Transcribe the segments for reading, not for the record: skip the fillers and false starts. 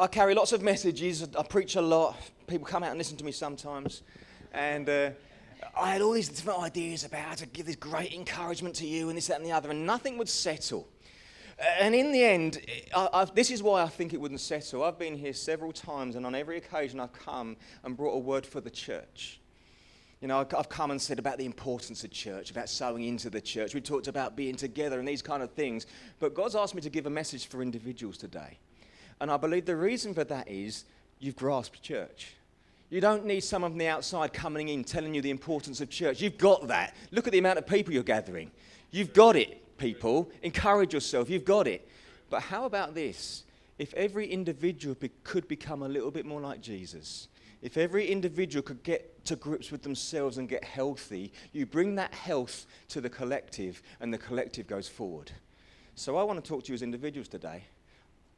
I carry lots of messages. I preach a lot. People come out and listen to me sometimes. And I had all these different ideas about how to give this great encouragement to you and this, that, and the other, and nothing would settle. And in the end, this is why I think it wouldn't settle. I've been here several times, and on every occasion I've come and brought a word for the church. You know, I've come and said about the importance of church, about sowing into the church. We talked about being together and these kind of things. But God's asked me to give a message for individuals today. And I believe the reason for that is you've grasped church. You don't need someone from the outside coming in telling you the importance of church. You've got that. Look at the amount of people you're gathering. You've got it, people. Encourage yourself. You've got it. But how about this? If every individual could become a little bit more like Jesus, if every individual could get to grips with themselves and get healthy, you bring that health to the collective, and the collective goes forward. So I want to talk to you as individuals today.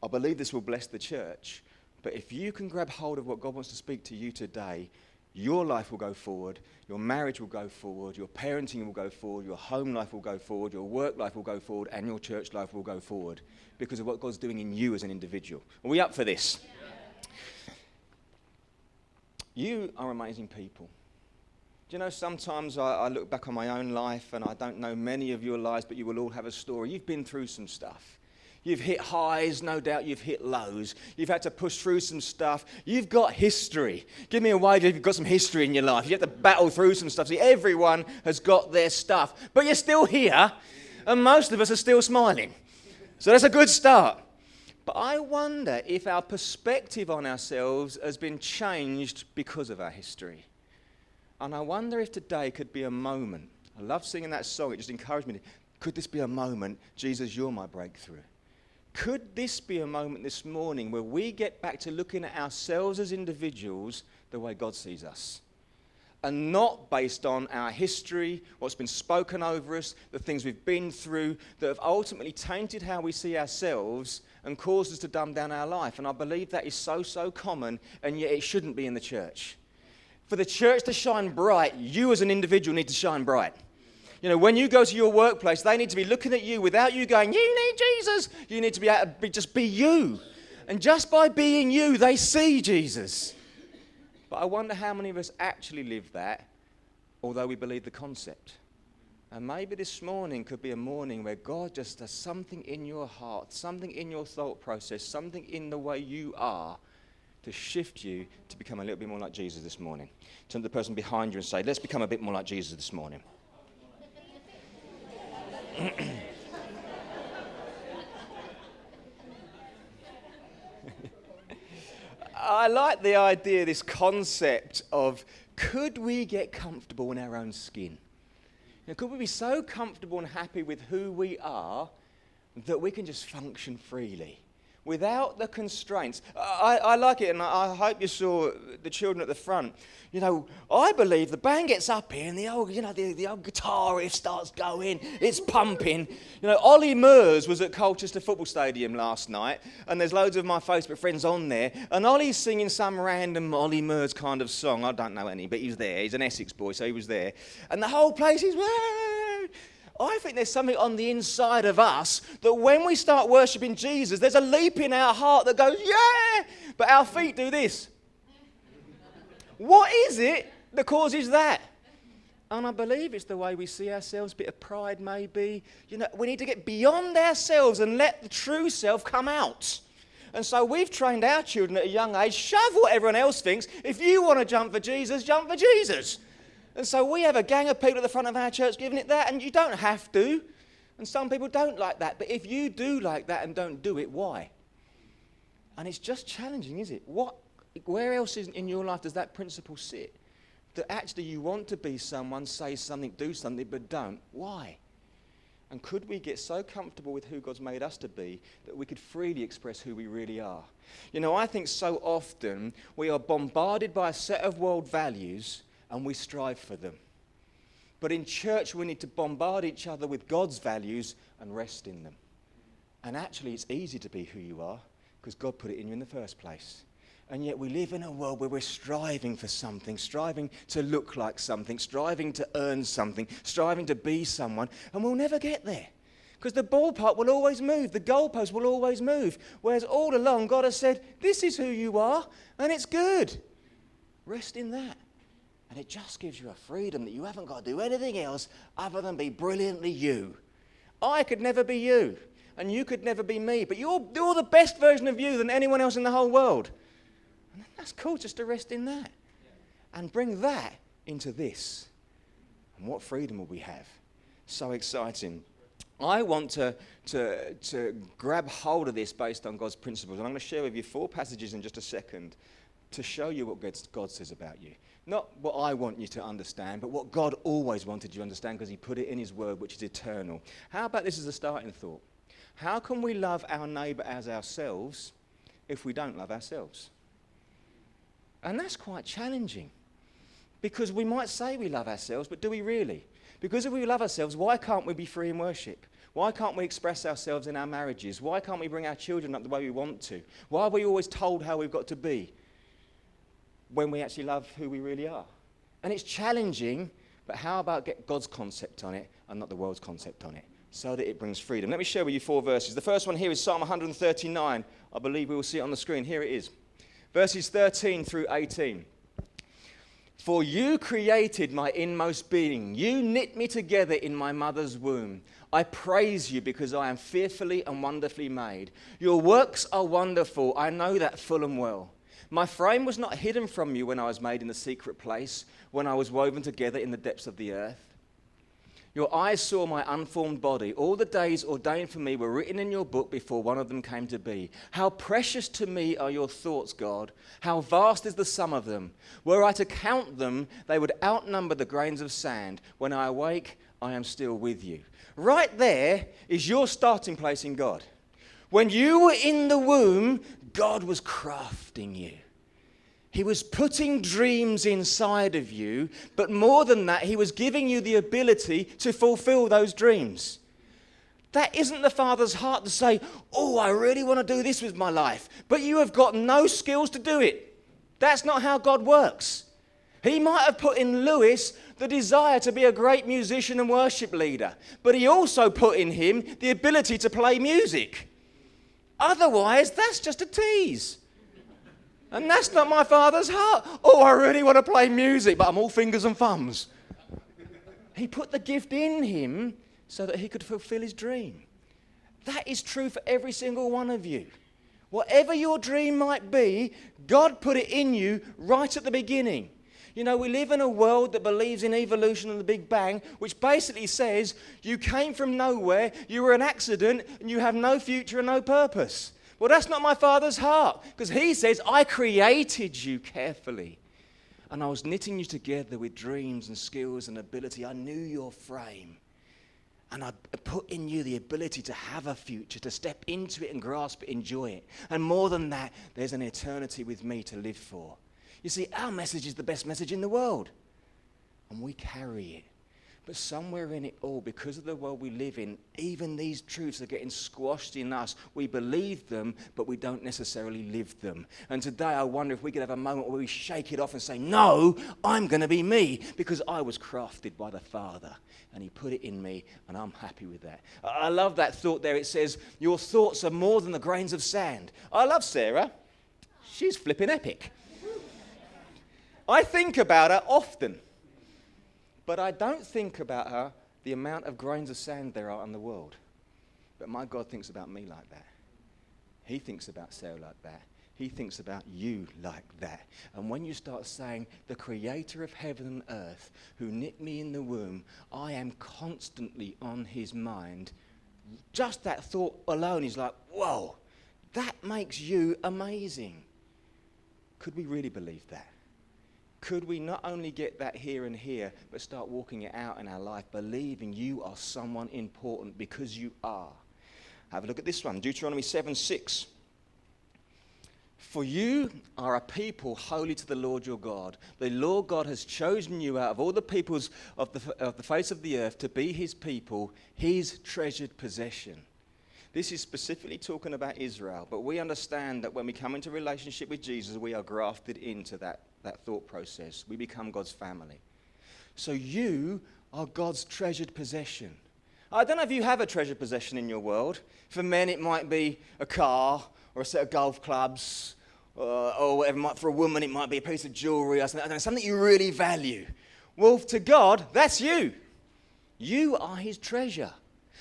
I believe this will bless the church, but if you can grab hold of what God wants to speak to you today, your life will go forward, your marriage will go forward, your parenting will go forward, your home life will go forward, your work life will go forward, and your church life will go forward because of what God's doing in you as an individual. Are we up for this? Yeah. You are amazing people. Do you know, sometimes I look back on my own life, and I don't know many of your lives, but you will all have a story. You've been through some stuff. You've hit highs, no doubt you've hit lows. You've had to push through some stuff. You've got history. Give me a wave if you've got some history in your life. You have to battle through some stuff. See, everyone has got their stuff. But you're still here, and most of us are still smiling. So that's a good start. But I wonder if our perspective on ourselves has been changed because of our history. And I wonder if today could be a moment. I love singing that song. It just encouraged me. Could this be a moment? Jesus, you're my breakthrough. Could this be a moment this morning where we get back to looking at ourselves as individuals the way God sees us? And not based on our history, what's been spoken over us, the things we've been through that have ultimately tainted how we see ourselves and caused us to dumb down our life. And I believe that is so common, and yet it shouldn't be in the church. For the church to shine bright, you as an individual need to shine bright. You know, when you go to your workplace, they need to be looking at you without you going, you need Jesus. You need to be able to just be you. And just by being you, they see Jesus. But I wonder how many of us actually live that, although we believe the concept. And maybe this morning could be a morning where God just does something in your heart, something in your thought process, something in the way you are to shift you to become a little bit more like Jesus this morning. Turn to the person behind you and say, let's become a bit more like Jesus this morning. I like the idea, this concept of could we get comfortable in our own skin? You know, could we be so comfortable and happy with who we are that we can just function freely without the constraints? I like it, and I hope you saw the children at the front. You know, I believe the band gets up here and the old guitar riff starts going, it's pumping. You know, Ollie Murs was at Colchester Football Stadium last night, and there's loads of my Facebook friends on there, and Ollie's singing some random Ollie Murs kind of song. I don't know any, but he was there. He's an Essex boy, so he was there. And the whole place is, whoa! I think there's something on the inside of us that when we start worshipping Jesus, there's a leap in our heart that goes, yeah! But our feet do this. What is it that causes that? And I believe it's the way we see ourselves, a bit of pride maybe. You know, we need to get beyond ourselves and let the true self come out. And so we've trained our children at a young age, shove what everyone else thinks. If you want to jump for Jesus, jump for Jesus. And so we have a gang of people at the front of our church giving it that, and you don't have to. And some people don't like that. But if you do like that and don't do it, why? And it's just challenging, is it? Where else in your life does that principle sit? That actually you want to be someone, say something, do something, but don't. Why? And could we get so comfortable with who God's made us to be that we could freely express who we really are? You know, I think so often we are bombarded by a set of world values and we strive for them. But in church, we need to bombard each other with God's values and rest in them. And actually, it's easy to be who you are because God put it in you in the first place. And yet we live in a world where we're striving for something, striving to look like something, striving to earn something, striving to be someone, and we'll never get there Because the ballpark will always move. The goalpost will always move. Whereas all along, God has said, this is who you are, and it's good. Rest in that. And it just gives you a freedom that you haven't got to do anything else other than be brilliantly you. I could never be you, and you could never be me, but you're the best version of you than anyone else in the whole world. And that's cool, just to rest in that. And bring that into this. And what freedom will we have? So exciting. I want to grab hold of this based on God's principles. And I'm going to share with you 4 passages in just a second to show you what God says about you. Not what I want you to understand, but what God always wanted you to understand because he put it in his word, which is eternal. How about this as a starting thought? How can we love our neighbour as ourselves if we don't love ourselves? And that's quite challenging because we might say we love ourselves, but do we really? Because if we love ourselves, why can't we be free in worship? Why can't we express ourselves in our marriages? Why can't we bring our children up the way we want to? Why are we always told how we've got to be when we actually love who we really are? And it's challenging, but how about get God's concept on it and not the world's concept on it, so that it brings freedom? Let me share with you 4 verses. The first one here is Psalm 139. I believe we will see it on the screen. Here it is. Verses 13 through 18. For you created my inmost being. You knit me together in my mother's womb. I praise you because I am fearfully and wonderfully made. Your works are wonderful. I know that full and well. My frame was not hidden from you when I was made in the secret place, when I was woven together in the depths of the earth. Your eyes saw my unformed body. All the days ordained for me were written in your book before one of them came to be. How precious to me are your thoughts, God. How vast is the sum of them. Were I to count them, they would outnumber the grains of sand. When I awake, I am still with you. Right there is your starting place in God. When you were in the womb, God was crafting you. He was putting dreams inside of you, but more than that, he was giving you the ability to fulfill those dreams. That isn't the Father's heart to say, oh, I really want to do this with my life, but you have got no skills to do it. That's not how God works. He might have put in Lewis the desire to be a great musician and worship leader, but he also put in him the ability to play music. Otherwise, that's just a tease. And that's not my Father's heart. Oh, I really want to play music, but I'm all fingers and thumbs. He put the gift in him so that he could fulfill his dream. That is true for every single one of you. Whatever your dream might be, God put it in you right at the beginning. You know, we live in a world that believes in evolution and the Big Bang, which basically says you came from nowhere, you were an accident, and you have no future and no purpose. Well, that's not my Father's heart, because he says, I created you carefully, and I was knitting you together with dreams and skills and ability. I knew your frame, and I put in you the ability to have a future, to step into it and grasp it, enjoy it. And more than that, there's an eternity with me to live for. You see, our message is the best message in the world, and we carry it. But somewhere in it all, because of the world we live in, even these truths are getting squashed in us. We believe them, but we don't necessarily live them. And today I wonder if we could have a moment where we shake it off and say, no, I'm going to be me, because I was crafted by the Father, and he put it in me, and I'm happy with that. I love that thought there. It says, your thoughts are more than the grains of sand. I love Sarah. She's flipping epic. I think about her often. But I don't think about her the amount of grains of sand there are in the world. But my God thinks about me like that. He thinks about Sarah like that. He thinks about you like that. And when you start saying, the creator of heaven and earth, who knit me in the womb, I am constantly on his mind, just that thought alone is like, whoa, that makes you amazing. Could we really believe that? Could we not only get that here and here, but start walking it out in our life, believing you are someone important because you are? Have a look at this one, Deuteronomy 7:6. For you are a people holy to the Lord your God. The Lord God has chosen you out of all the peoples of the face of the earth to be his people, his treasured possession. This is specifically talking about Israel, but we understand that when we come into relationship with Jesus, we are grafted into that thought process. We become God's family. So you are God's treasured possession. I don't know if you have a treasured possession in your world. For men, it might be a car or a set of golf clubs, or whatever. For a woman, it might be a piece of jewelry or something. I don't know, something you really value. Well, to God, that's you. You are his treasure.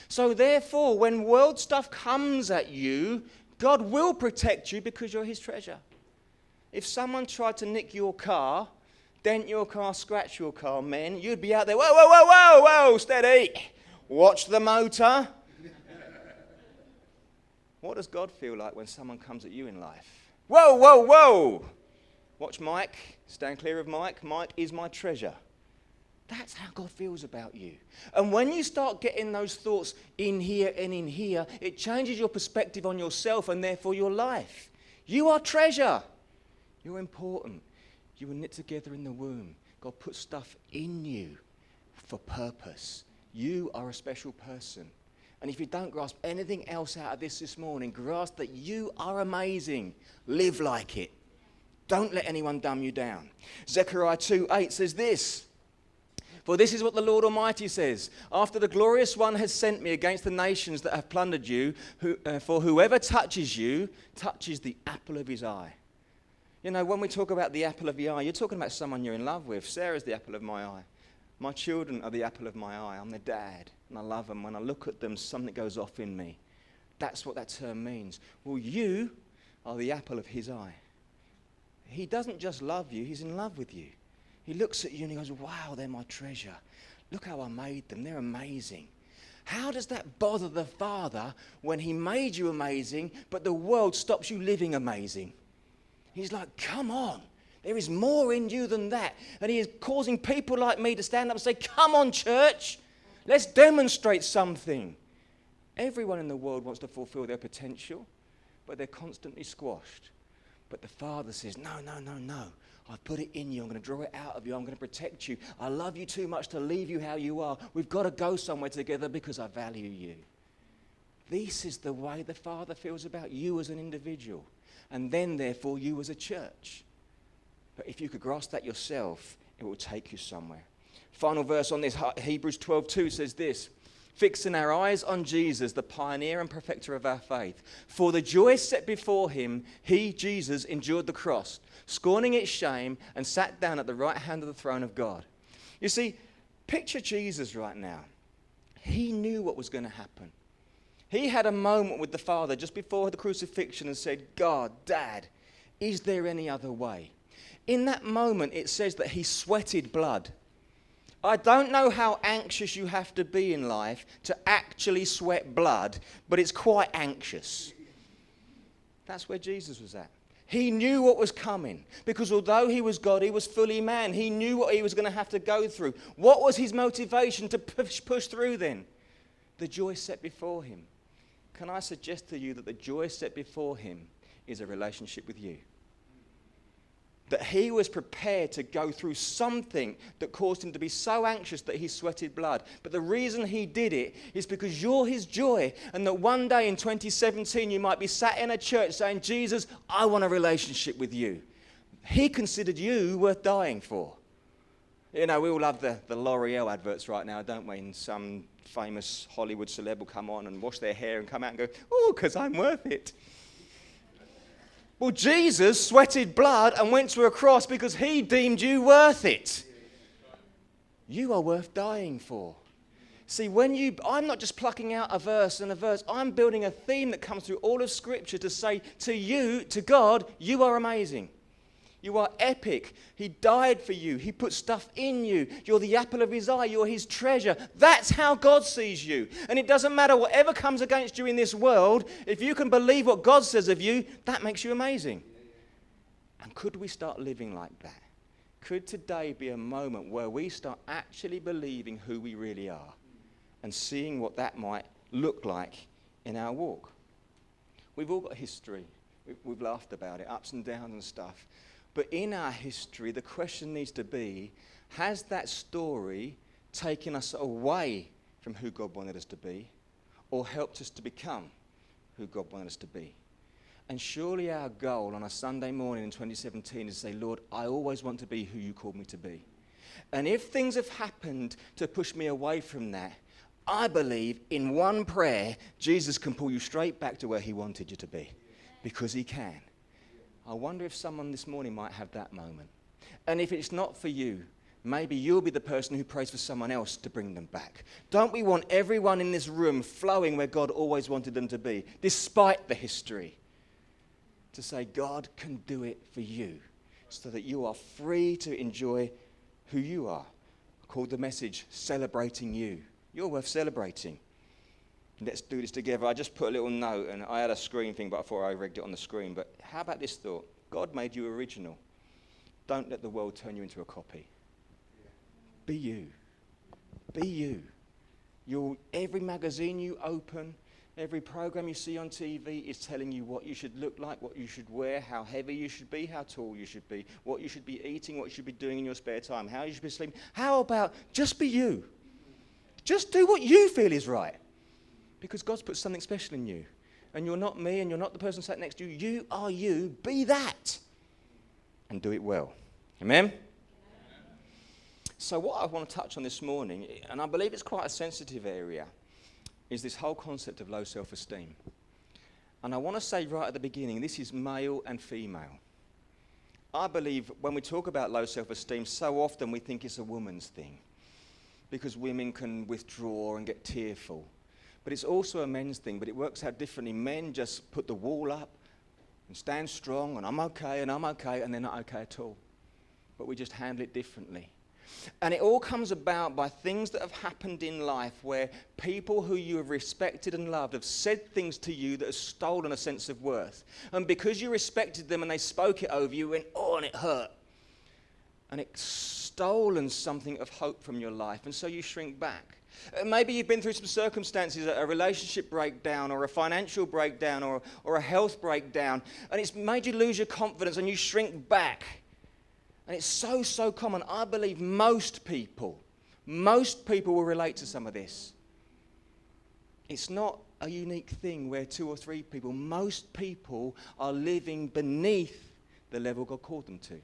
So therefore, when world stuff comes at you, God will protect you because you're his treasure. If someone tried to nick your car, dent your car, scratch your car, men, you'd be out there, whoa, whoa, whoa, whoa, whoa, steady. Watch the motor. What does God feel like when someone comes at you in life? Whoa, whoa, whoa. Watch Mike. Stand clear of Mike. Mike is my treasure. That's how God feels about you. And when you start getting those thoughts in here and in here, it changes your perspective on yourself and therefore your life. You are treasure. You're important. You were knit together in the womb. God put stuff in you for purpose. You are a special person. And if you don't grasp anything else out of this morning, grasp that you are amazing. Live like it. Don't let anyone dumb you down. Zechariah 2:8 says this. For this is what the Lord Almighty says. After the glorious one has sent me against the nations that have plundered you, for whoever touches you touches the apple of his eye. You know, when we talk about the apple of the eye, you're talking about someone you're in love with. Sarah's the apple of my eye. My children are the apple of my eye. I'm their dad, and I love them. When I look at them, something goes off in me. That's what that term means. Well, you are the apple of his eye. He doesn't just love you, he's in love with you. He looks at you and he goes, wow, they're my treasure. Look how I made them. They're amazing. How does that bother the Father when he made you amazing, but the world stops you living amazing? He's like, come on. There is more in you than that. And he is causing people like me to stand up and say, come on, church. Let's demonstrate something. Everyone in the world wants to fulfill their potential, but they're constantly squashed. But the Father says, no, no, no, no. I've put it in you. I'm going to draw it out of you. I'm going to protect you. I love you too much to leave you how you are. We've got to go somewhere together because I value you. This is the way the Father feels about you as an individual. And then, therefore, you as a church. But if you could grasp that yourself, it will take you somewhere. Final verse on this, Hebrews 12:2 says this. Fixing our eyes on Jesus, the pioneer and perfecter of our faith. For the joy set before him, he, Jesus, endured the cross, scorning its shame, and sat down at the right hand of the throne of God. You see, picture Jesus right now. He knew what was going to happen. He had a moment with the Father just before the crucifixion and said, God, Dad, is there any other way? In that moment, it says that he sweated blood. I don't know how anxious you have to be in life to actually sweat blood, but it's quite anxious. That's where Jesus was at. He knew what was coming, because although he was God, he was fully man. He knew what he was going to have to go through. What was his motivation to push through then? The joy set before him. Can I suggest to you that the joy set before him is a relationship with you? That he was prepared to go through something that caused him to be so anxious that he sweated blood. But the reason he did it is because you're his joy, and that one day in 2017 you might be sat in a church saying, Jesus, I want a relationship with you. He considered you worth dying for. You know, we all love the L'Oreal adverts right now, don't we? And some famous Hollywood celeb will come on and wash their hair and come out and go, oh, because I'm worth it. Well, Jesus sweated blood and went to a cross because he deemed you worth it. You are worth dying for. See, I'm not just plucking out a verse and a verse. I'm building a theme that comes through all of Scripture to say to you, to God, you are amazing. You are epic. He died for you. He put stuff in you. You're the apple of his eye. You're his treasure. That's how God sees you. And it doesn't matter whatever comes against you in this world. If you can believe what God says of you, that makes you amazing. And could we start living like that? Could today be a moment where we start actually believing who we really are and seeing what that might look like in our walk? We've all got history. We've laughed about it, ups and downs and stuff. But in our history, the question needs to be, has that story taken us away from who God wanted us to be, or helped us to become who God wanted us to be? And surely our goal on a Sunday morning in 2017 is to say, Lord, I always want to be who you called me to be. And if things have happened to push me away from that, I believe in one prayer, Jesus can pull you straight back to where he wanted you to be, because he can. I wonder if someone this morning might have that moment. And if it's not for you, maybe you'll be the person who prays for someone else to bring them back. Don't we want everyone in this room flowing where God always wanted them to be, despite the history? To say, God can do it for you, so that you are free to enjoy who you are. I called the message, Celebrating You. You're worth celebrating. Let's do this together. I just put a little note, and I had a screen thing, but I thought I rigged it on the screen. But how about this thought? God made you original. Don't let the world turn you into a copy. Be you. Be you. Every magazine you open, every program you see on TV is telling you what you should look like, what you should wear, how heavy you should be, how tall you should be, what you should be eating, what you should be doing in your spare time, how you should be sleeping. How about just be you? Just do what you feel is right. Because God's put something special in you. And you're not me, and you're not the person sat next to you. You are you. Be that. And do it well. Amen? So what I want to touch on this morning, and I believe it's quite a sensitive area, is this whole concept of low self-esteem. And I want to say right at the beginning, this is male and female. I believe when we talk about low self-esteem, so often we think it's a woman's thing, because women can withdraw and get tearful. But it's also a men's thing, but it works out differently. Men just put the wall up and stand strong, and I'm okay, and they're not okay at all. But we just handle it differently. And it all comes about by things that have happened in life where people who you have respected and loved have said things to you that have stolen a sense of worth. And because you respected them and they spoke it over you, went, oh, and it hurt. And it's stolen something of hope from your life, and so you shrink back. Maybe you've been through some circumstances, a relationship breakdown or a financial breakdown or a health breakdown, and it's made you lose your confidence and you shrink back. And it's so common. I believe most people will relate to some of this. It's not a unique thing where 2 or 3 people, most people are living beneath the level God called them to.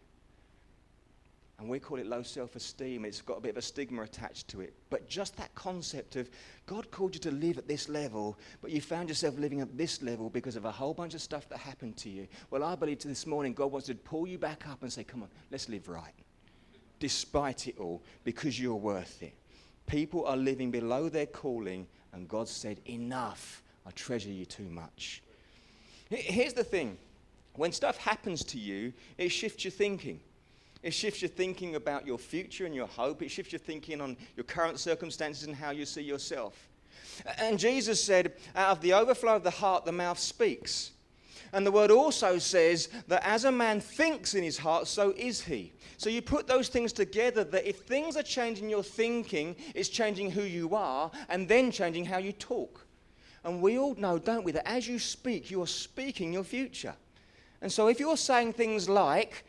And we call it low self-esteem. It's got a bit of a stigma attached to it. But just that concept of God called you to live at this level, but you found yourself living at this level because of a whole bunch of stuff that happened to you. Well, I believe this morning God wants to pull you back up and say, come on, let's live right. Despite it all, because you're worth it. People are living below their calling, and God said, enough. I treasure you too much. Here's the thing. When stuff happens to you, it shifts your thinking. It shifts your thinking about your future and your hope. It shifts your thinking on your current circumstances and how you see yourself. And Jesus said, out of the overflow of the heart, the mouth speaks. And the word also says that as a man thinks in his heart, so is he. So you put those things together, that if things are changing your thinking, it's changing who you are and then changing how you talk. And we all know, don't we, that as you speak, you are speaking your future. And so if you're saying things like,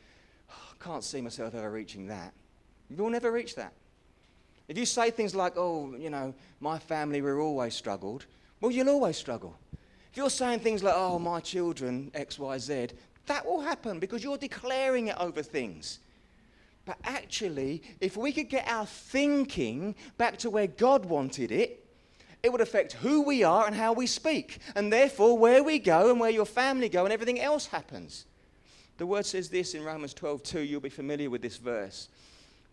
can't see myself ever reaching that, you'll never reach that. If you say things like, oh, you know, my family, we're always struggled, well, you'll always struggle. If you're saying things like, oh, my children, X, Y, Z, that will happen because you're declaring it over things. But actually, if we could get our thinking back to where God wanted it, it would affect who we are and how we speak, and therefore where we go and where your family go and everything else happens. The word says this in Romans 12:2. You'll be familiar with this verse.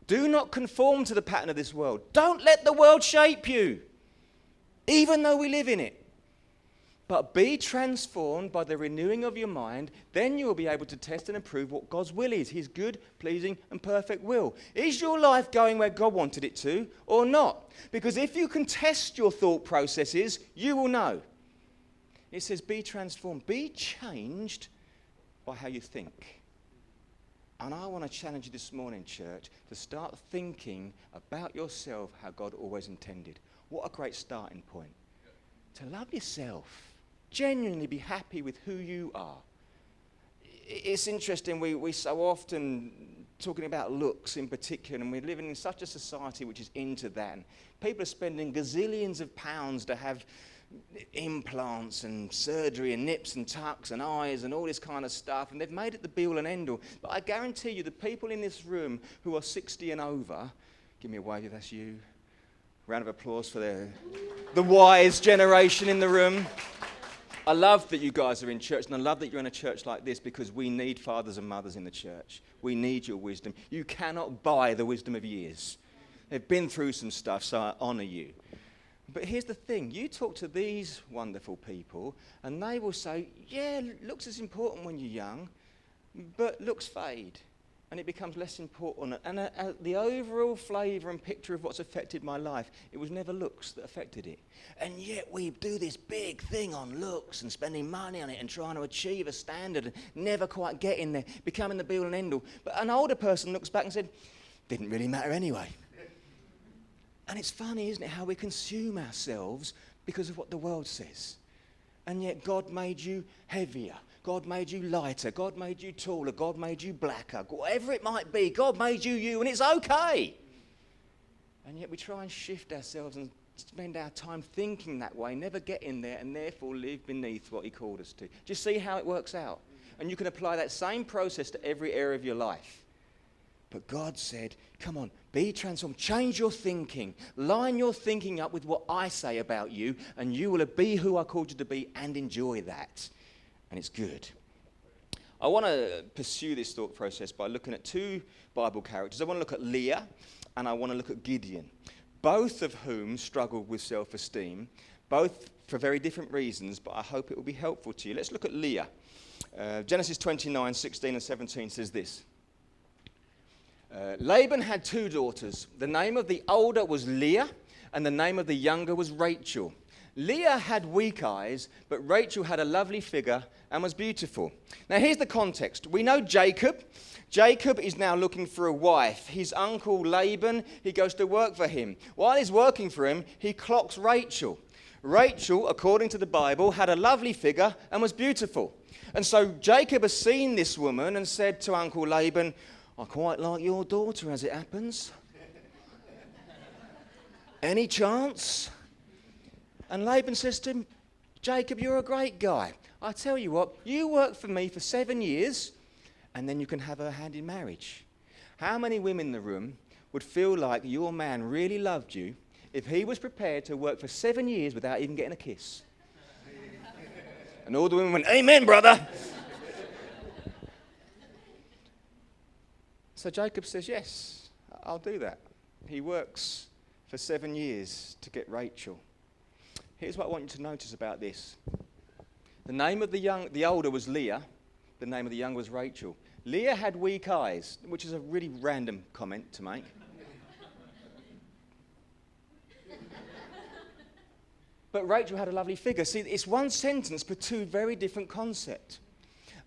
Do not conform to the pattern of this world. Don't let the world shape you, even though we live in it. But be transformed by the renewing of your mind. Then you will be able to test and approve what God's will is, his good, pleasing, and perfect will. Is your life going where God wanted it to or not? Because if you can test your thought processes, you will know. It says be transformed. Be changed by how you think. And I want to challenge you this morning, church, to start thinking about yourself how God always intended. What a great starting point. To love yourself. Genuinely be happy with who you are. It's interesting, we so often talking about looks in particular, and we're living in such a society which is into that. And people are spending gazillions of pounds to have implants and surgery and nips and tucks and eyes and all this kind of stuff, and they've made it the be-all and end-all. But I guarantee you, the people in this room who are 60 and over, give me a wave if that's you. Round of applause for the wise generation in the room. I love that you guys are in church, and I love that you're in a church like this because we need fathers and mothers in the church. We need your wisdom. You cannot buy the wisdom of years. They've been through some stuff, so I honour you. But here's the thing. You talk to these wonderful people, and they will say, yeah, looks is important when you're young, but looks fade. And it becomes less important. And the overall flavour and picture of what's affected my life, it was never looks that affected it. And yet we do this big thing on looks and spending money on it and trying to achieve a standard and never quite getting there, becoming the be-all and end-all. But an older person looks back and said, didn't really matter anyway. And it's funny, isn't it, how we consume ourselves because of what the world says. And yet God made you heavier. God made you lighter. God made you taller. God made you blacker. Whatever it might be, God made you you, and it's okay. And yet we try and shift ourselves and spend our time thinking that way, never getting there, and therefore live beneath what he called us to. Do you see how it works out? And you can apply that same process to every area of your life. But God said, come on, be transformed. Change your thinking. Line your thinking up with what I say about you, and you will be who I called you to be and enjoy that. And it's good. I want to pursue this thought process by looking at two Bible characters. I want to look at Leah and I want to look at Gideon, both of whom struggled with self-esteem, both for very different reasons, but I hope it will be helpful to you. Let's look at Leah. Genesis 29, 16 and 17 says this. Laban had two daughters. The name of the older was Leah, and the name of the younger was Rachel. Leah had weak eyes, but Rachel had a lovely figure and was beautiful. Now here's the context. We know Jacob. Jacob is now looking for a wife. His uncle Laban, he goes to work for him. While he's working for him, he clocks Rachel. Rachel, according to the Bible, had a lovely figure and was beautiful. And so Jacob has seen this woman and said to Uncle Laban, I quite like your daughter as it happens. Any chance? And Laban says to him, Jacob, you're a great guy. I tell you what, you work for me for 7 years, and then you can have her hand in marriage. How many women in the room would feel like your man really loved you if he was prepared to work for 7 years without even getting a kiss? And all the women went, amen, brother. So Jacob says, yes, I'll do that. He works for 7 years to get Rachel. Here's what I want you to notice about this. The name of the older was Leah. The name of the younger was Rachel. Leah had weak eyes, which is a really random comment to make. But Rachel had a lovely figure. See, it's one sentence but two very different concepts.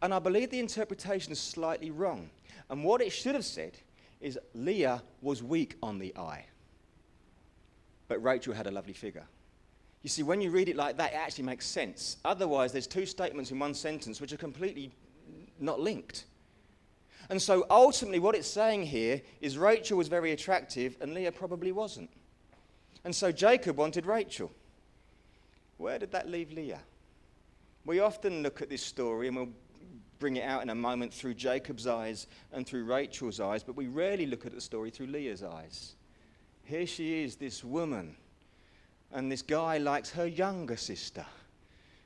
And I believe the interpretation is slightly wrong. And what it should have said is Leah was weak on the eye, but Rachel had a lovely figure. You see, when you read it like that, it actually makes sense. Otherwise, there's two statements in one sentence which are completely not linked. And so ultimately what it's saying here is Rachel was very attractive and Leah probably wasn't. And so Jacob wanted Rachel. Where did that leave Leah? We often look at this story and we'll bring it out in a moment through Jacob's eyes and through Rachel's eyes, but we rarely look at the story through Leah's eyes. Here she is, this woman, and this guy likes her younger sister.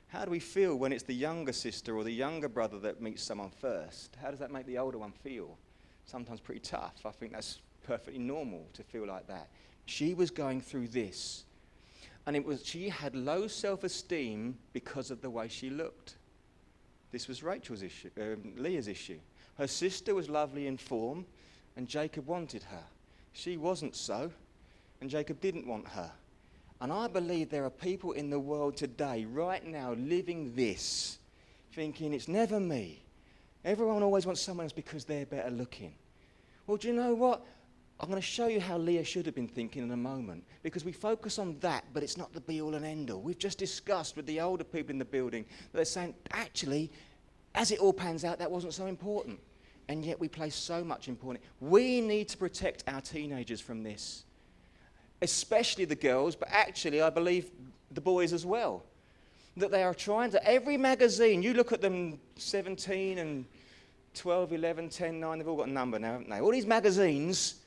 How do we feel when it's the younger sister or the younger brother that meets someone first? How does that make the older one feel? Sometimes pretty tough. I think that's perfectly normal to feel like that. She was going through this, and she had low self-esteem because of the way she looked. This was Leah's issue. Her sister was lovely in form, and Jacob wanted her. She wasn't so, and Jacob didn't want her. And I believe there are people in the world today, right now, living this, thinking it's never me. Everyone always wants someone else because they're better looking. Well, do you know what? I'm going to show you how Leah should have been thinking in a moment, because we focus on that, but it's not the be-all and end-all. We've just discussed with the older people in the building that they're saying, actually, as it all pans out, that wasn't so important. And yet we place so much importance. We need to protect our teenagers from this, especially the girls, but actually I believe the boys as well, that they are trying to, every magazine, you look at them 17 and 12, 11, 10, 9, they've all got a number now, haven't they? All these magazines,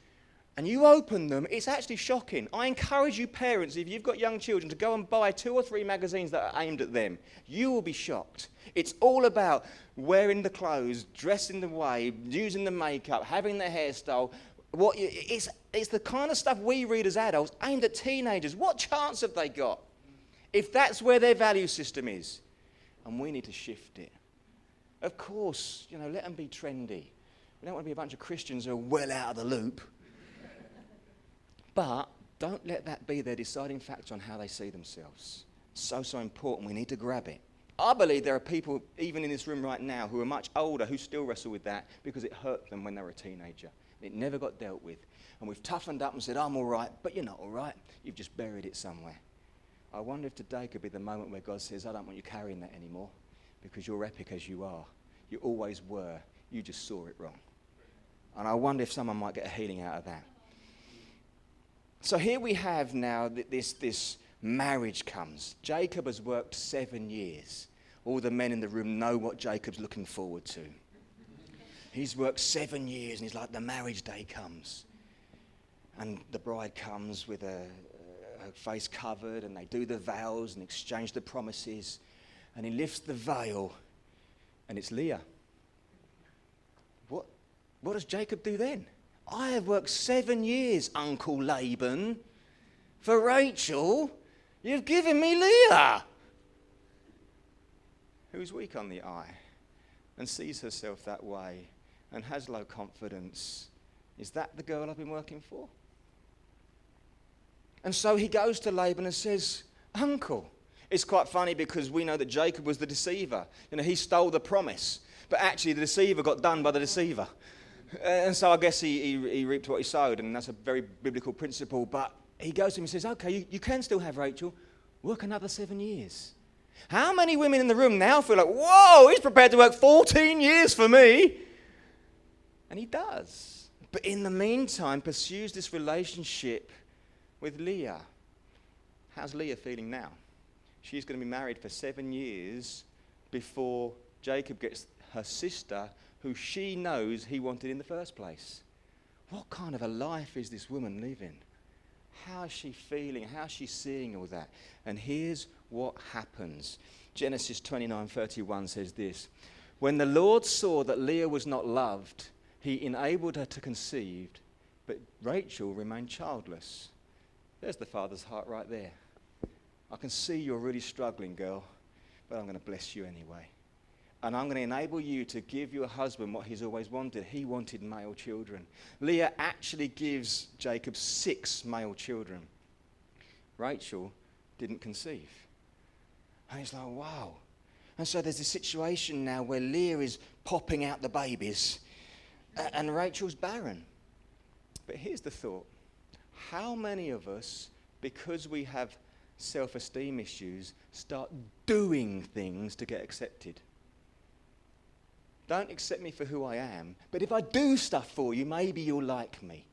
and you open them, it's actually shocking. I encourage you parents, if you've got young children, to go and buy 2 or 3 magazines that are aimed at them. You will be shocked. It's all about wearing the clothes, dressing the way, using the makeup, having the hairstyle. It's the kind of stuff we read as adults aimed at teenagers. What chance have they got if that's where their value system is? And we need to shift it. Of course, let them be trendy. We don't want to be a bunch of Christians who are well out of the loop. But don't let that be their deciding factor on how they see themselves. So important. We need to grab it. I believe there are people, even in this room right now, who are much older, who still wrestle with that because it hurt them when they were a teenager. It never got dealt with. And we've toughened up and said, I'm all right, but you're not all right. You've just buried it somewhere. I wonder if today could be the moment where God says, I don't want you carrying that anymore because you're epic as you are. You always were. You just saw it wrong. And I wonder if someone might get a healing out of that. So here we have now this marriage comes. Jacob has worked 7 years. All the men in the room know what Jacob's looking forward to. He's worked 7 years and he's like, the marriage day comes. And the bride comes with her face covered and they do the vows and exchange the promises. And he lifts the veil and it's Leah. What does Jacob do then? I have worked 7 years, Uncle Laban, for Rachel. You've given me Leah. Who's weak on the eye and sees herself that way and has low confidence. Is that the girl I've been working for? And so he goes to Laban and says, Uncle. It's quite funny because we know that Jacob was the deceiver. He stole the promise. But actually the deceiver got done by the deceiver. And so I guess he reaped what he sowed, and that's a very biblical principle. But he goes to him and says, okay, you can still have Rachel. Work another 7 years. How many women in the room now feel like, whoa, he's prepared to work 14 years for me? And he does. But in the meantime, pursues this relationship with Leah. How's Leah feeling now? She's going to be married for 7 years before Jacob gets her sister, who she knows he wanted in the first place. What kind of a life is this woman living? How is she feeling? How is she seeing all that? And here's what happens. Genesis 29:31 says this. When the Lord saw that Leah was not loved, he enabled her to conceive, but Rachel remained childless. There's the father's heart right there. I can see you're really struggling, girl, but I'm going to bless you anyway. And I'm going to enable you to give your husband what he's always wanted. He wanted male children. Leah actually gives Jacob 6 male children. Rachel didn't conceive. And he's like, wow. And so there's a situation now where Leah is popping out the babies and Rachel's barren. But here's the thought. How many of us, because we have self-esteem issues, start doing things to get accepted? Don't accept me for who I am, but if I do stuff for you, maybe you'll like me.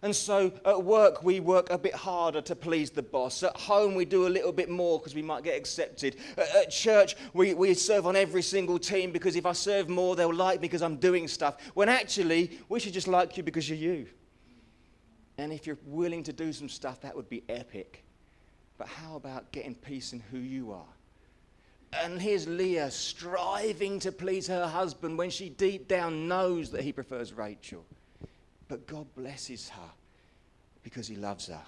And so at work, we work a bit harder to please the boss. At home, we do a little bit more because we might get accepted. At church, we serve on every single team because if I serve more, they'll like me because I'm doing stuff. When actually, we should just like you because you're you. And if you're willing to do some stuff, that would be epic. But how about getting peace in who you are? And here's Leah striving to please her husband when she deep down knows that he prefers Rachel. But God blesses her because he loves her.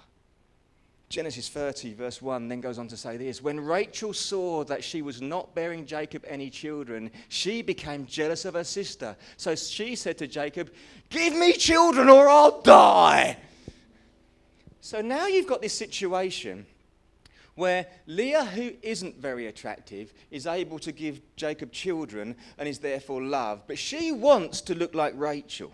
Genesis 30 verse 1 then goes on to say this. When Rachel saw that she was not bearing Jacob any children, she became jealous of her sister. So she said to Jacob, give me children or I'll die. So now you've got this situation where Leah, who isn't very attractive, is able to give Jacob children and is therefore loved. But she wants to look like Rachel.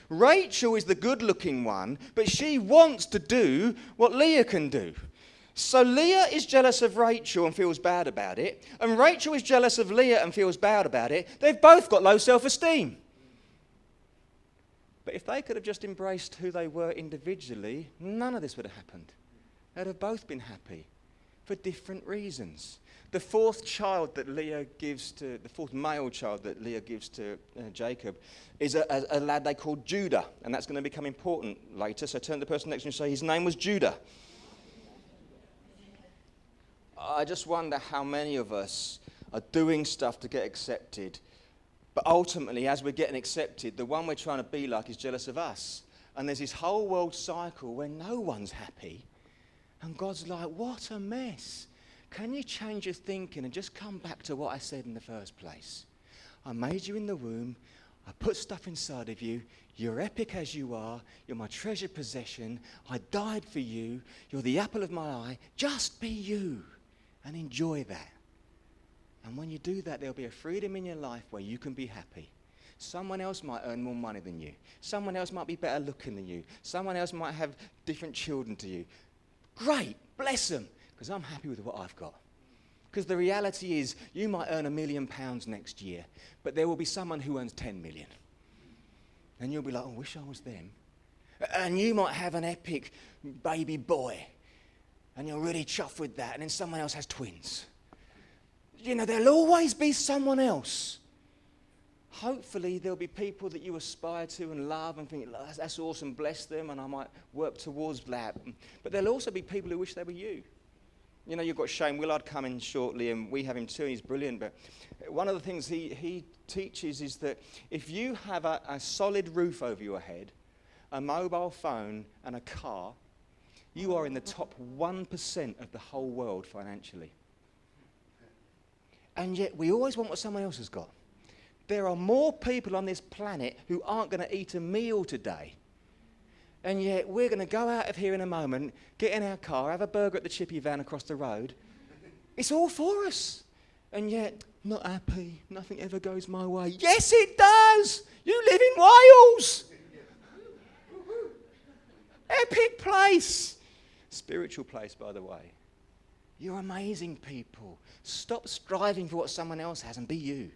Rachel is the good-looking one, but she wants to do what Leah can do. So Leah is jealous of Rachel and feels bad about it, and Rachel is jealous of Leah and feels bad about it. They've both got low self-esteem. But if they could have just embraced who they were individually, none of this would have happened. They'd have both been happy. for different reasons. The fourth male child that Leah gives to Jacob is a lad they call Judah, and that's going to become important later. So turn to the person next to you and say, his name was Judah. I just wonder how many of us are doing stuff to get accepted, but ultimately, as we're getting accepted, the one we're trying to be like is jealous of us. And there's this whole world cycle where no one's happy, and God's like, what a mess. Can you change your thinking and just come back to what I said in the first place? I made you in the womb. I put stuff inside of you. You're epic as you are. You're my treasured possession. I died for you. You're the apple of my eye. Just be you and enjoy that. And when you do that, there'll be a freedom in your life where you can be happy. Someone else might earn more money than you. Someone else might be better looking than you. Someone else might have different children to you. Great, bless them. Because I'm happy with what I've got. Because the reality is, you might earn £1 million next year, but there will be someone who earns 10 million. And you'll be like, oh, I wish I was them. And you might have an epic baby boy, and you're really chuffed with that, and then someone else has twins. You know, there'll always be someone else. Hopefully, there'll be people that you aspire to and love and think, that's awesome, bless them, and I might work towards that. But there'll also be people who wish they were you. You know, you've got Shane Willard coming shortly, and we have him too, he's brilliant. But one of the things he teaches is that if you have a solid roof over your head, a mobile phone, and a car, you are in the top 1% of the whole world financially. And yet, we always want what someone else has got. There are more people on this planet who aren't going to eat a meal today. And yet, we're going to go out of here in a moment, get in our car, have a burger at the chippy van across the road. It's all for us. And yet, not happy, nothing ever goes my way. Yes, it does! You live in Wales! Epic place! Spiritual place, by the way. You're amazing people. Stop striving for what someone else has and be you.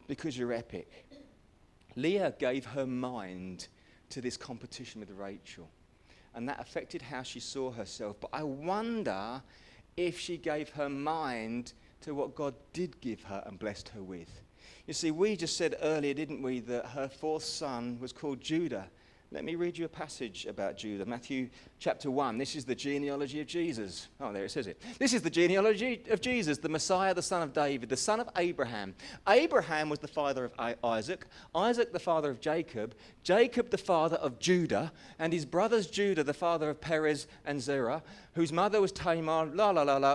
Because you're epic. Leah gave her mind to this competition with Rachel, and that affected how she saw herself. But I wonder if she gave her mind to what God did give her and blessed her with. You see, we just said earlier, didn't we, that her fourth son was called Judah. Let me read you a passage about Judah. Matthew chapter 1. This is the genealogy of Jesus. Oh, there it says it. This is the genealogy of Jesus, the Messiah, the son of David, the son of Abraham. Abraham was the father of Isaac. Isaac, the father of Jacob. Jacob, the father of Judah. And his brothers Judah, the father of Perez and Zerah, whose mother was Tamar,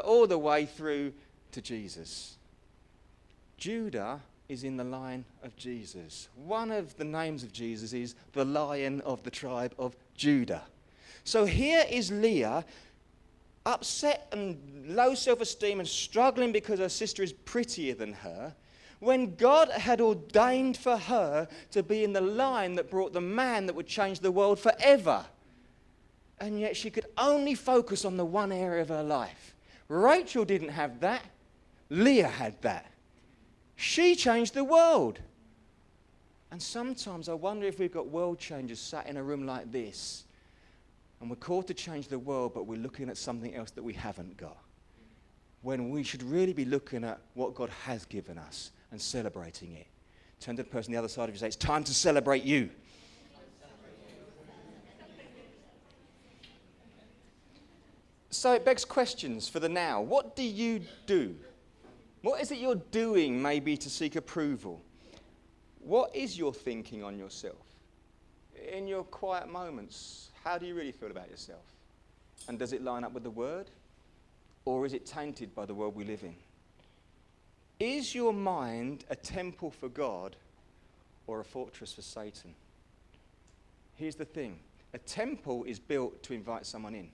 all the way through to Jesus. Judah is in the line of Jesus. One of the names of Jesus is the Lion of the tribe of Judah. So here is Leah, upset and low self-esteem and struggling because her sister is prettier than her, when God had ordained for her to be in the line that brought the man that would change the world forever. And yet she could only focus on the one area of her life. Rachel didn't have that. Leah had that. She changed the world. And sometimes I wonder if we've got world changers sat in a room like this, and we're called to change the world, but we're looking at something else that we haven't got. When we should really be looking at what God has given us and celebrating it. Turn to the person on the other side of you and say, it's time to celebrate you. So it begs questions for the now. What do you do? What is it you're doing maybe to seek approval? What is your thinking on yourself? In your quiet moments, how do you really feel about yourself? And does it line up with the Word? Or is it tainted by the world we live in? Is your mind a temple for God or a fortress for Satan? Here's the thing. A temple is built to invite someone in.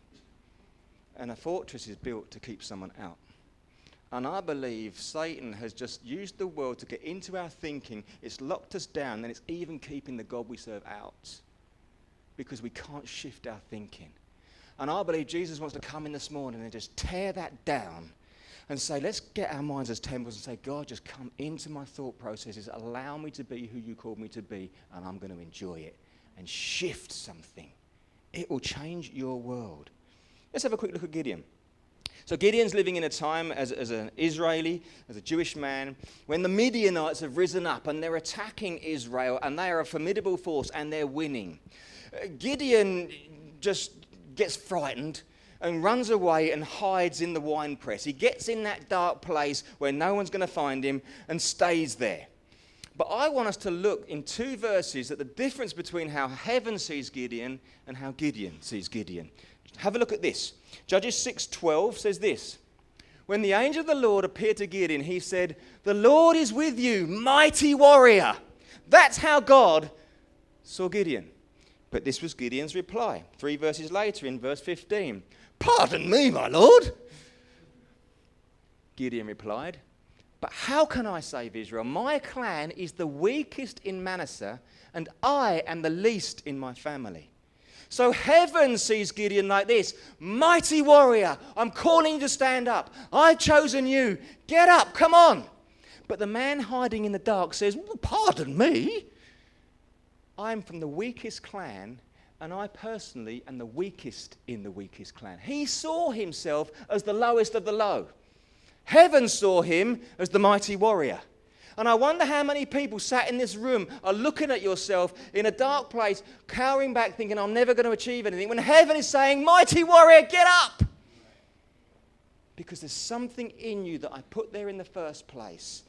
And a fortress is built to keep someone out. And I believe Satan has just used the world to get into our thinking. It's locked us down, and it's even keeping the God we serve out. Because we can't shift our thinking. And I believe Jesus wants to come in this morning and just tear that down and say, let's get our minds as temples and say, God, just come into my thought processes. Allow me to be who you called me to be, and I'm going to enjoy it. And shift something. It will change your world. Let's have a quick look at Gideon. So Gideon's living in a time as an Israeli, as a Jewish man, when the Midianites have risen up and they're attacking Israel, and they are a formidable force and they're winning. Gideon just gets frightened and runs away and hides in the winepress. He gets in that dark place where no one's going to find him and stays there. But I want us to look in 2 verses at the difference between how heaven sees Gideon and how Gideon sees Gideon. Have a look at this. Judges 6:12 says this. When the angel of the Lord appeared to Gideon, he said, "The Lord is with you, mighty warrior." That's how God saw Gideon. But this was Gideon's reply. 3 verses later in verse 15. "Pardon me, my Lord." Gideon replied, "But how can I save Israel? My clan is the weakest in Manasseh, and I am the least in my family." So heaven sees Gideon like this. "Mighty warrior, I'm calling you to stand up. I've chosen you. Get up, come on." But the man hiding in the dark says, "Pardon me. I'm from the weakest clan, and I personally am the weakest in the weakest clan." He saw himself as the lowest of the low. Heaven saw him as the mighty warrior. And I wonder how many people sat in this room are looking at yourself in a dark place, cowering back, thinking, "I'm never going to achieve anything," when heaven is saying, "Mighty warrior, get up!" Because there's something in you that I put there in the first place,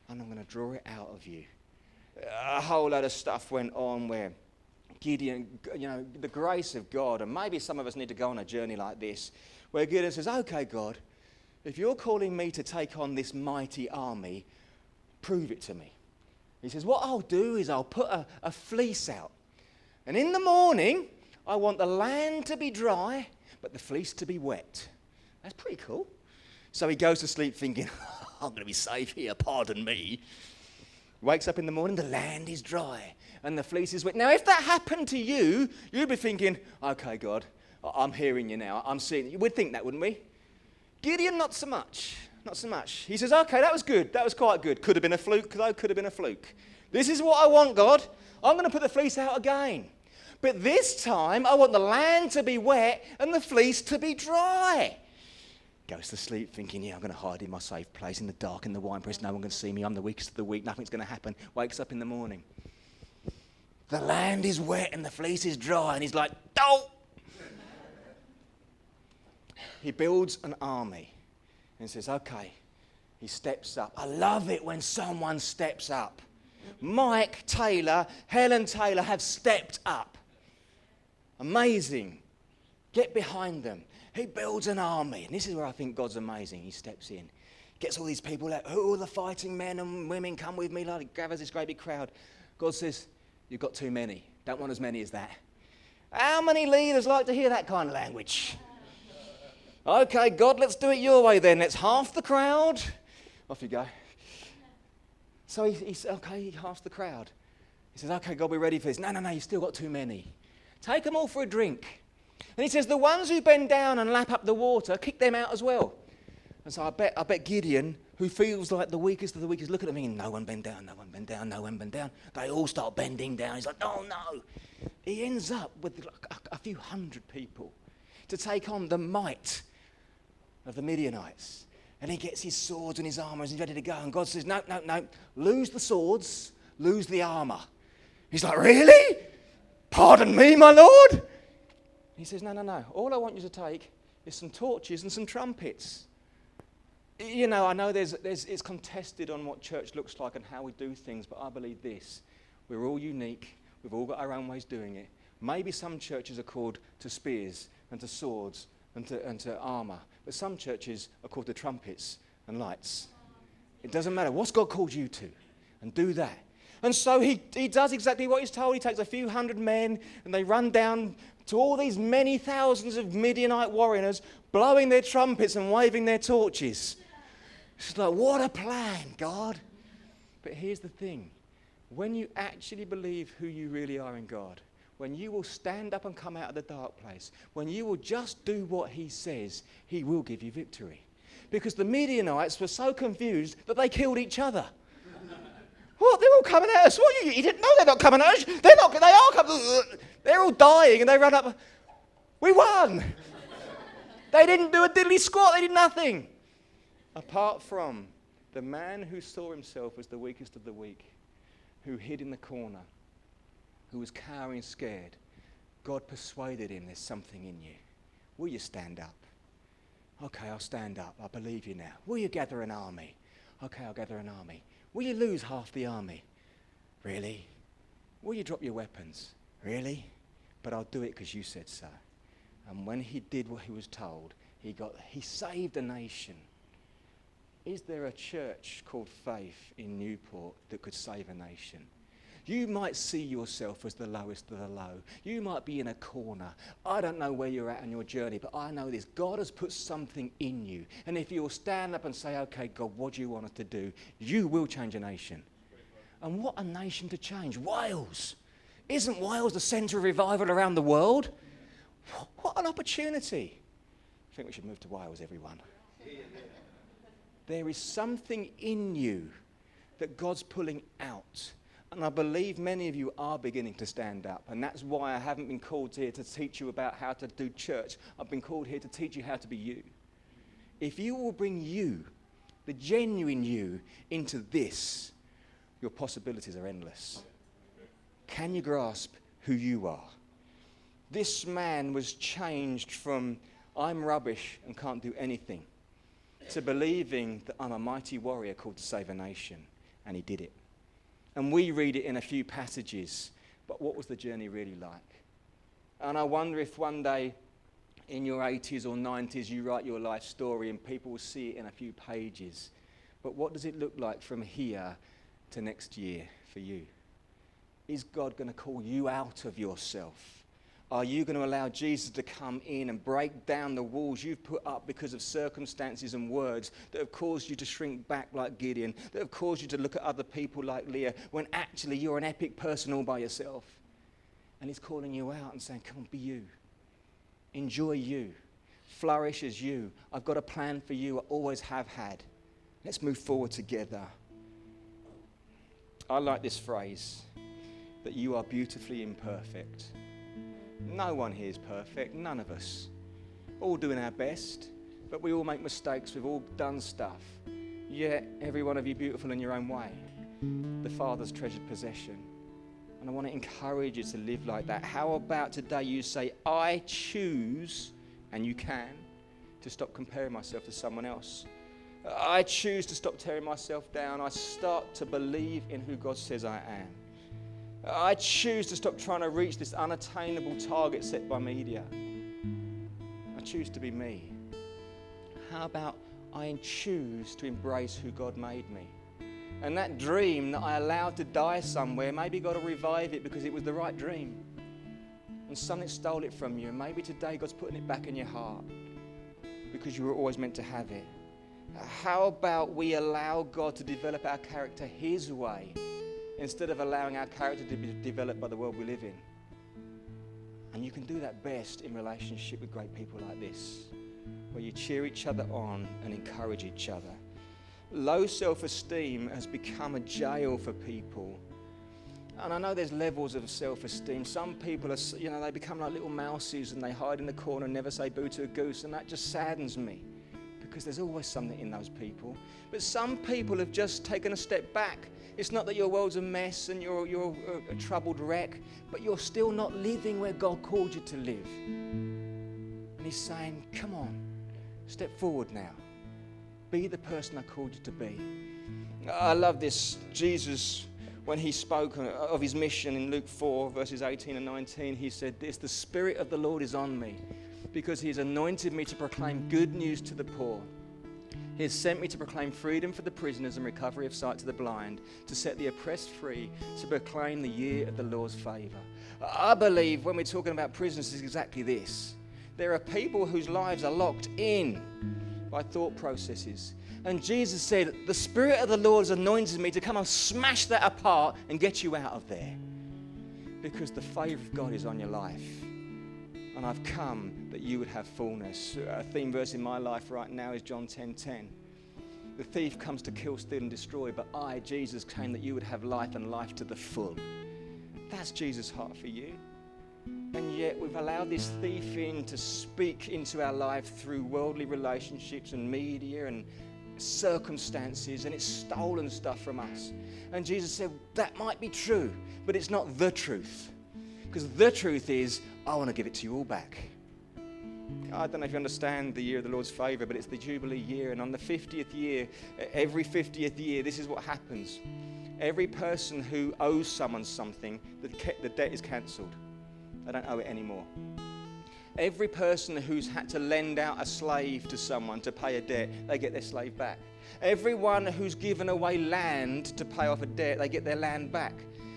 and I'm going to draw it out of you. A whole lot of stuff went on where Gideon, the grace of God, and maybe some of us need to go on a journey like this, where Gideon says, "Okay, God, if you're calling me to take on this mighty army, prove it to me." He says, "What I'll do is I'll put a fleece out. And in the morning, I want the land to be dry, but the fleece to be wet." That's pretty cool. So he goes to sleep thinking, "I'm going to be safe here, pardon me." Wakes up in the morning, the land is dry, and the fleece is wet. Now, if that happened to you, you'd be thinking, "Okay, God, I'm hearing you now. I'm seeing you." We'd think that, wouldn't we? Gideon, not so much. Not so much. He says, "Okay, that was good. That was quite good. Could have been a fluke, though. Could have been a fluke. This is what I want, God. I'm going to put the fleece out again. But this time, I want the land to be wet and the fleece to be dry." Goes to sleep thinking, "Yeah, I'm going to hide in my safe place in the dark in the winepress. No one can see me. I'm the weakest of the weak. Nothing's going to happen." Wakes up in the morning. The land is wet and the fleece is dry. And he's like, "Oh!" He builds an army. And says, "Okay." He steps up. I love it when someone steps up. Mike Taylor, Helen Taylor have stepped up. Amazing. Get behind them. He builds an army. And this is where I think God's amazing. He steps in. Gets all these people out. "Who are the fighting men and women? Come with me." Like, gathers this great big crowd. God says, "You've got too many. Don't want as many as that." How many leaders like to hear that kind of language? "Okay, God, let's do it your way then. Let's half the crowd." Off you go. So he said, "Okay, he halves the crowd." He says, "Okay, God, we're ready for this." No, you've still got too many. Take them all for a drink. And he says, "The ones who bend down and lap up the water, kick them out as well." And so I bet Gideon, who feels like the weakest of the weakest, look at him thinking, "No one bend down, no one bend down, no one bend down." They all start bending down. He's like, "Oh no." He ends up with a few hundred people to take on the might of the Midianites. And he gets his swords and his armor and he's ready to go. And God says, no, lose the swords, lose the armor. He's like, "Really? Pardon me, my Lord?" He says, no. All I want you to take is some torches and some trumpets. I know it's contested on what church looks like and how we do things, but I believe this. We're all unique. We've all got our own ways doing it. Maybe some churches are called to spears and to swords and to armor. But some churches are called to trumpets and lights. It doesn't matter. What's God called you to? And do that. And so he does exactly what he's told. He takes a few hundred men and they run down to all these many thousands of Midianite warriors blowing their trumpets and waving their torches. It's like, what a plan, God. But here's the thing. When you actually believe who you really are in God, when you will stand up and come out of the dark place, when you will just do what he says, he will give you victory. Because the Midianites were so confused that they killed each other. What? They're all coming at us. What? You didn't know they're not coming at us? They are coming. They're all dying and they run up. We won. They didn't do a diddly squat. They did nothing. Apart from the man who saw himself as the weakest of the weak, who hid in the corner, who was cowering scared, God persuaded him, there's something in you. Will you stand up? Okay, I'll stand up. I believe you now. Will you gather an army? Okay, I'll gather an army. Will you lose half the army? Really? Will you drop your weapons? Really? But I'll do it because you said so. And when he did what he was told, he saved a nation. Is there a church called Faith in Newport that could save a nation? You might see yourself as the lowest of the low. You might be in a corner. I don't know where you're at on your journey, but I know this. God has put something in you. And if you'll stand up and say, okay, God, what do you want us to do? You will change a nation. And what a nation to change. Wales. Isn't Wales the centre of revival around the world? What an opportunity. I think we should move to Wales, everyone. There is something in you that God's pulling out. And I believe many of you are beginning to stand up. And that's why I haven't been called here to teach you about how to do church. I've been called here to teach you how to be you. If you will bring you, the genuine you, into this, your possibilities are endless. Can you grasp who you are? This man was changed from, I'm rubbish and can't do anything, to believing that I'm a mighty warrior called to save a nation. And he did it. And we read it in a few passages, but what was the journey really like? And I wonder if one day in your 80s or 90s you write your life story and people will see it in a few pages. But what does it look like from here to next year for you? Is God going to call you out of yourself? Are you going to allow Jesus to come in and break down the walls you've put up because of circumstances and words that have caused you to shrink back like Gideon, that have caused you to look at other people like Leah, when actually you're an epic person all by yourself? And he's calling you out and saying, come on, be you. Enjoy you. Flourish as you. I've got a plan for you. I always have had. Let's move forward together. I like this phrase, that you are beautifully imperfect. No one here is perfect, none of us. All doing our best, but we all make mistakes, we've all done stuff. Yet, every one of you beautiful in your own way. The Father's treasured possession. And I want to encourage you to live like that. How about today you say, I choose, and you can, to stop comparing myself to someone else. I choose to stop tearing myself down. I start to believe in who God says I am. I choose to stop trying to reach this unattainable target set by media. I choose to be me. How about I choose to embrace who God made me? And that dream that I allowed to die somewhere, maybe God will revive it because it was the right dream. And something stole it from you. And maybe today God's putting it back in your heart because you were always meant to have it. How about we allow God to develop our character His way, instead of allowing our character to be developed by the world we live in? And you can do that best in relationship with great people like this, where you cheer each other on and encourage each other. Low self-esteem has become a jail for people. And I know there's levels of self-esteem. Some people are, they become like little mouses and they hide in the corner and never say boo to a goose, and that just saddens me, because there's always something in those people. But some people have just taken a step back. It's not that your world's a mess and you're a troubled wreck, but you're still not living where God called you to live. And He's saying, come on, step forward now. Be the person I called you to be. I love this. Jesus, when He spoke of His mission in Luke 4, verses 18 and 19, He said this: the Spirit of the Lord is on me, because He has anointed me to proclaim good news to the poor. He has sent me to proclaim freedom for the prisoners and recovery of sight to the blind, to set the oppressed free, to proclaim the year of the Lord's favour. I believe when we're talking about prisoners, it's exactly this. There are people whose lives are locked in by thought processes. And Jesus said, the Spirit of the Lord has anointed me to come and smash that apart and get you out of there. Because the favour of God is on your life. And I've come that you would have fullness. A theme verse in my life right now is John 10:10. The thief comes to kill, steal and destroy, but I, Jesus, came that you would have life and life to the full. That's Jesus' heart for you. And yet we've allowed this thief in to speak into our life through worldly relationships and media and circumstances, and it's stolen stuff from us. And Jesus said, that might be true, but it's not the truth. Because the truth is, I want to give it to you all back. I don't know if you understand the year of the Lord's favour, but it's the Jubilee year. And on the 50th year, every 50th year, this is what happens. Every person who owes someone something, the debt is cancelled. They don't owe it anymore. Every person who's had to lend out a slave to someone to pay a debt, they get their slave back. Everyone who's given away land to pay off a debt, they get their land back.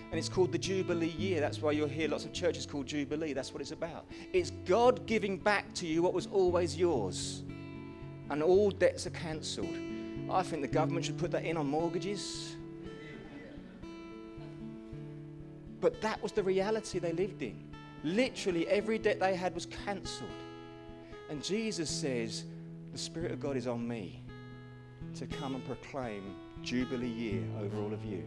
And it's called the Jubilee year. That's why you'll hear lots of churches called Jubilee. That's what it's about. It's God giving back to you what was always yours. And all debts are cancelled. I think the government should put that in on mortgages. But that was the reality they lived in. Literally every debt they had was cancelled. And Jesus says, the Spirit of God is on me to come and proclaim Jubilee year over all of you.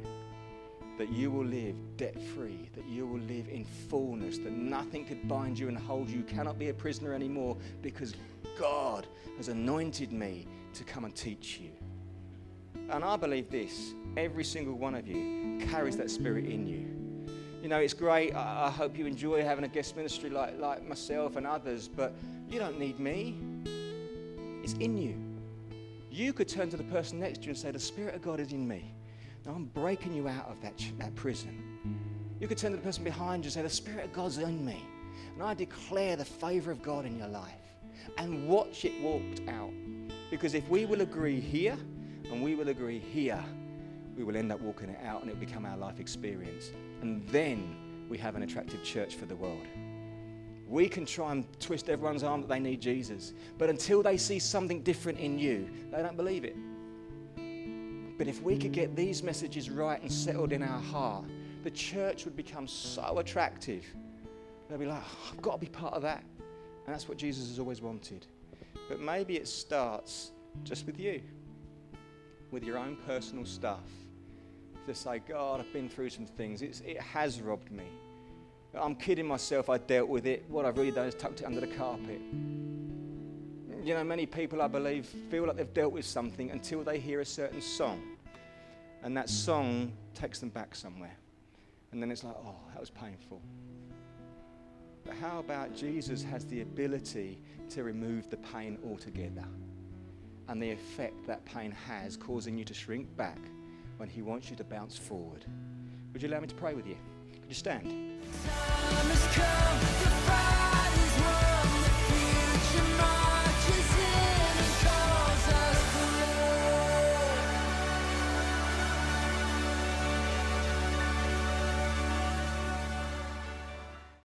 That you will live debt-free, that you will live in fullness, that nothing could bind you and hold you. You cannot be a prisoner anymore because God has anointed me to come and teach you. And I believe this, every single one of you carries that Spirit in you. You know, it's great. I hope you enjoy having a guest ministry like myself and others, but you don't need me. It's in you. You could turn to the person next to you and say, the Spirit of God is in me. Now I'm breaking you out of that prison. You could turn to the person behind you and say, the Spirit of God's in me. And I declare the favour of God in your life. And watch it walked out. Because if we will agree here and we will agree here, we will end up walking it out and it will become our life experience. And then we have an attractive church for the world. We can try and twist everyone's arm that they need Jesus. But until they see something different in you, they don't believe it. But if we could get these messages right and settled in our heart, the church would become so attractive. They'll be like, oh, I've got to be part of that. And that's what Jesus has always wanted. But maybe it starts just with you, with your own personal stuff. To say, God, I've been through some things. It has robbed me. I'm kidding myself, I dealt with it. What I've really done is tucked it under the carpet. You know, many people, I believe, feel like they've dealt with something until they hear a certain song. And that song takes them back somewhere. And then it's like, oh, that was painful. But how about Jesus has the ability to remove the pain altogether? And the effect that pain has, causing you to shrink back when he wants you to bounce forward. Would you allow me to pray with you? Could you stand? Time has come to fight.